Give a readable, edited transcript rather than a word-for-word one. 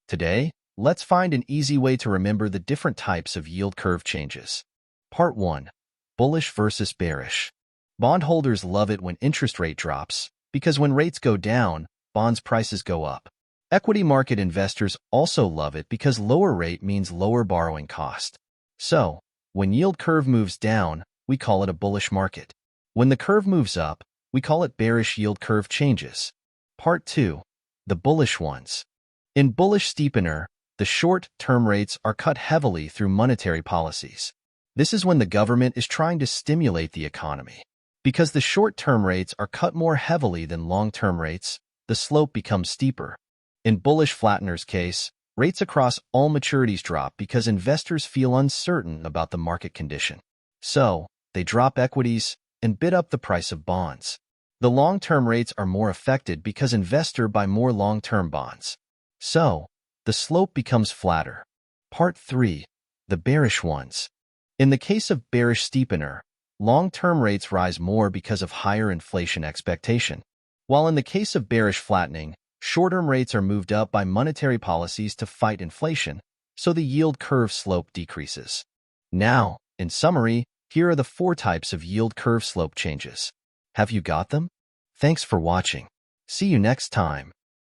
Today, let's find an easy way to remember the different types of yield curve changes. Part 1. Bullish versus bearish. Bondholders love it when interest rate drops, because when rates go down, bonds prices go up. Equity market investors also love it because lower rate means lower borrowing cost. So, when yield curve moves down, we call it a bullish market. When the curve moves up, we call it bearish yield curve changes. Part 2. The bullish ones. In bullish steepener, the short-term rates are cut heavily through monetary policies. This is when the government is trying to stimulate the economy. Because the short-term rates are cut more heavily than long-term rates, the slope becomes steeper. In bullish flattener's case, rates across all maturities drop because investors feel uncertain about the market condition. So, they drop equities and bid up the price of bonds. The long-term rates are more affected because investors buy more long-term bonds. So, the slope becomes flatter. Part 3. The bearish ones. In the case of bearish steepener, long-term rates rise more because of higher inflation expectation. While in the case of bearish flattening, short-term rates are moved up by monetary policies to fight inflation, so the yield curve slope decreases. Now, in summary, here are the 4 types of yield curve slope changes. Have you got them? Thanks for watching. See you next time.